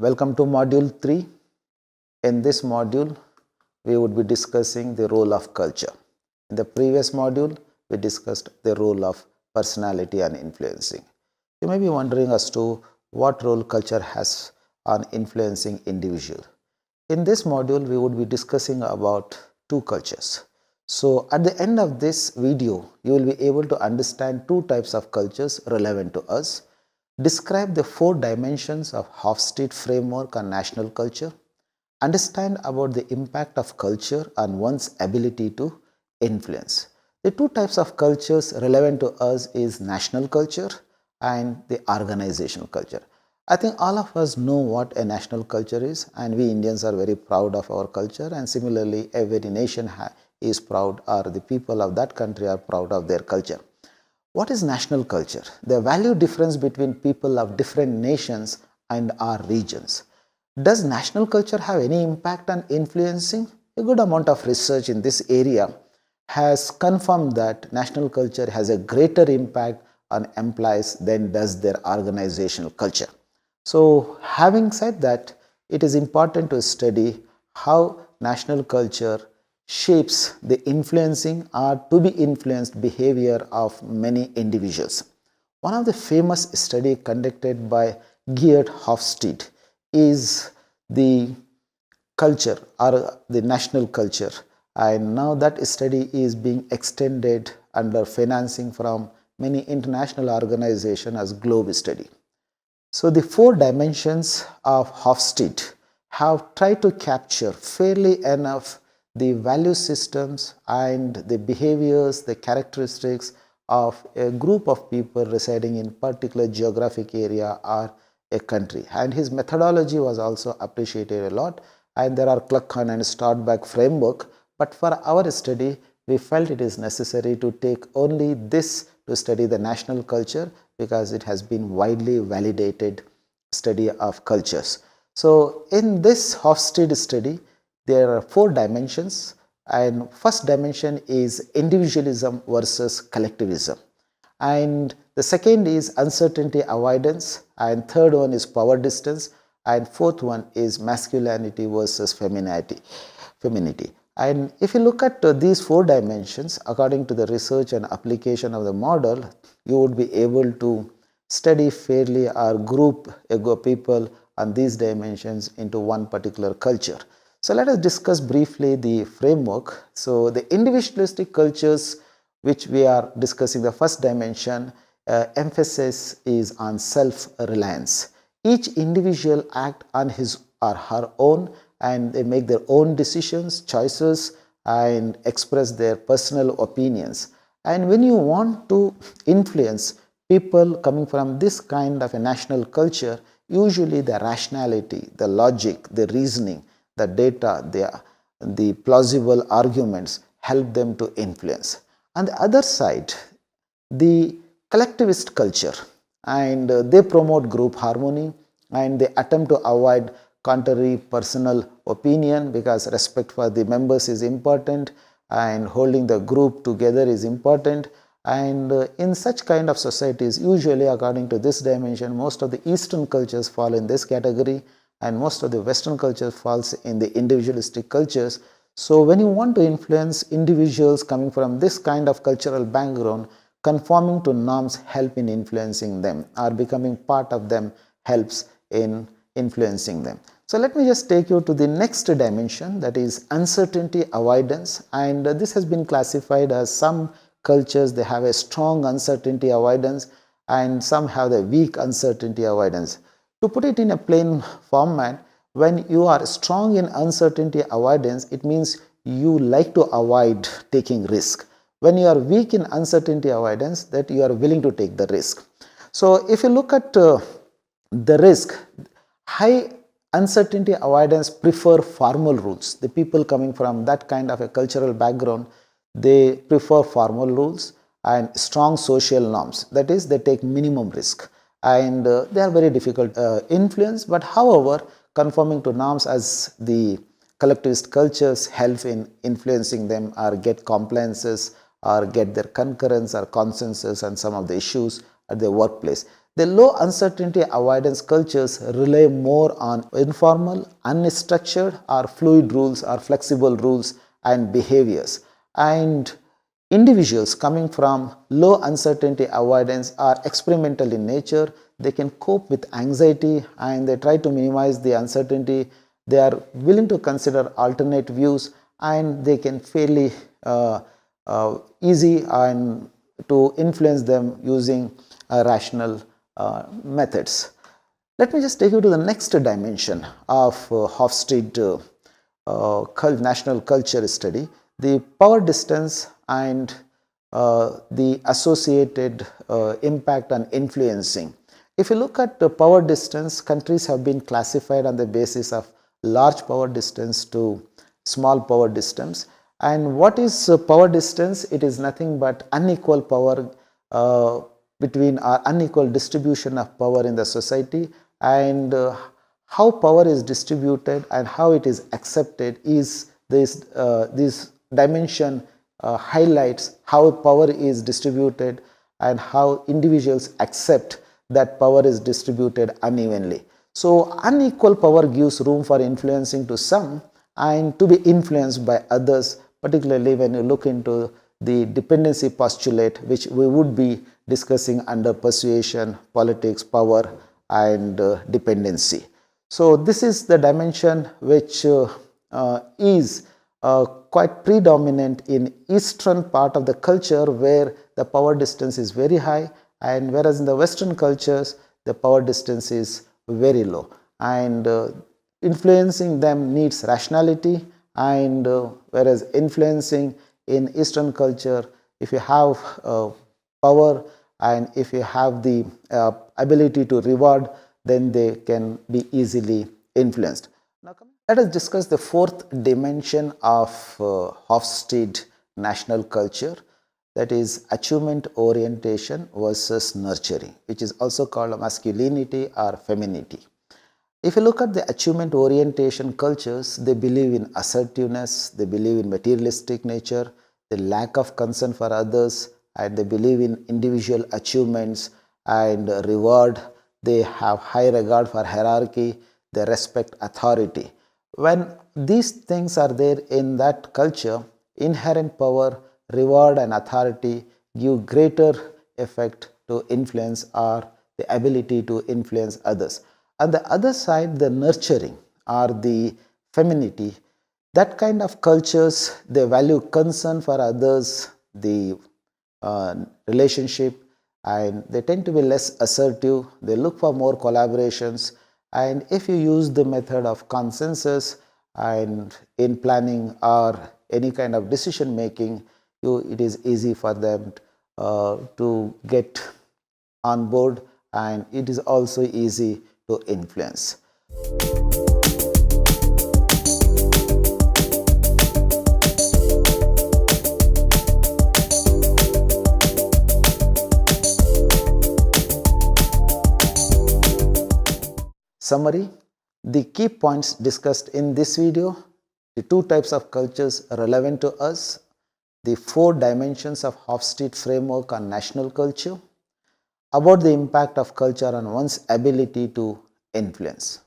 Welcome to Module 3. In this module, we would be discussing the role of culture. In the previous module, we discussed the role of personality and influencing. You may be wondering as to what role culture has on influencing individual. In this module, we would be discussing about two cultures. So at the end of this video, you will be able to understand two types of cultures relevant to us. Describe the 4 dimensions of Hofstede framework on national culture. Understand about the impact of culture on one's ability to influence. The two types of cultures relevant to us is national culture and the organizational culture. I think all of us know what a national culture is, and we Indians are very proud of our culture, and similarly every nation is proud, or the people of that country are proud of their culture. What is national culture? The value difference between people of different nations and our regions. Does national culture have any impact on influencing? A good amount of research in this area has confirmed that national culture has a greater impact on employees than does their organizational culture. So, having said that, it is important to study how national culture shapes the influencing or to be influenced behavior of many individuals. One of the famous study conducted by Geert Hofstede is the culture or the national culture, and now that study is being extended under financing from many international organizations as Globe Study. So the 4 dimensions of Hofstede have tried to capture fairly enough the value systems and the behaviors, the characteristics of a group of people residing in particular geographic area or a country. And his methodology was also appreciated a lot, and there are Kluckhohn and Stodback framework, but for our study, we felt it is necessary to take only this to study the national culture because it has been widely validated study of cultures. So in this Hofstede study, there are 4 dimensions, and first dimension is individualism versus collectivism, and the second is uncertainty avoidance, and third one is power distance, and fourth one is masculinity versus femininity. And if you look at these 4 dimensions, according to the research and application of the model, you would be able to study fairly or group people on these dimensions into one particular culture. So let us discuss briefly the framework. So the individualistic cultures which we are discussing, the first dimension, emphasis is on self-reliance. Each individual act on his or her own, and they make their own decisions, choices, and express their personal opinions. And when you want to influence people coming from this kind of a national culture, usually the rationality, the logic, the reasoning, the data, the plausible arguments help them to influence. On the other side, the collectivist culture, and they promote group harmony, and they attempt to avoid contrary personal opinion because respect for the members is important and holding the group together is important. And in such kind of societies, usually according to this dimension, most of the Eastern cultures fall in this category, and most of the Western culture falls in the individualistic cultures. So when you want to influence individuals coming from this kind of cultural background, conforming to norms help in influencing them, or becoming part of them helps in influencing them. So let me just take you to the next dimension, that is uncertainty avoidance, and this has been classified as some cultures they have a strong uncertainty avoidance and some have the weak uncertainty avoidance. To put it in a plain format, when you are strong in uncertainty avoidance, it means you like to avoid taking risk. When you are weak in uncertainty avoidance, that you are willing to take the risk. So if you look at the risk, high uncertainty avoidance prefer formal rules. The people coming from that kind of a cultural background, they prefer formal rules and strong social norms. That is, they take minimum risk, and they are very difficult influence. But however, conforming to norms as the collectivist cultures help in influencing them or get compliances or get their concurrence or consensus on some of the issues at their workplace. The low uncertainty avoidance cultures rely more on informal, unstructured or fluid rules or flexible rules and behaviors. And individuals coming from low uncertainty avoidance are experimental in nature. They can cope with anxiety and they try to minimize the uncertainty. They are willing to consider alternate views and they can fairly easy and to influence them using rational methods. Let me just take you to the next dimension of Hofstede national culture study, the power distance and the associated impact on influencing. If you look at the power distance, countries have been classified on the basis of large power distance to small power distance. And what is power distance? It is nothing but unequal power between or unequal distribution of power in the society, and how power is distributed and how it is accepted is this dimension highlights how power is distributed and how individuals accept that power is distributed unevenly. So unequal power gives room for influencing to some and to be influenced by others, particularly when you look into the dependency postulate, which we would be discussing under persuasion, politics, power and dependency. So this is the dimension which is quite predominant in eastern part of the culture where the power distance is very high, and whereas in the western cultures the power distance is very low, and influencing them needs rationality, and whereas influencing in eastern culture, if you have power and if you have the ability to reward, then they can be easily influenced. Now let us discuss the fourth dimension of Hofstede national culture, that is achievement orientation versus nurturing, which is also called masculinity or femininity. If you look at the achievement orientation cultures, they believe in assertiveness, they believe in materialistic nature, the lack of concern for others, and they believe in individual achievements and reward. They have high regard for hierarchy, they respect authority. When these things are there in that culture, inherent power, reward and authority give greater effect to influence or the ability to influence others. On the other side, the nurturing or the femininity, that kind of cultures, they value concern for others, the relationship, and they tend to be less assertive. They look for more collaborations, and if you use the method of consensus and in planning or any kind of decision making, it is easy for them to get on board, and it is also easy to influence. Summary: the key points discussed in this video, the two types of cultures relevant to us, the four dimensions of Hofstede framework on national culture, about the impact of culture on one's ability to influence.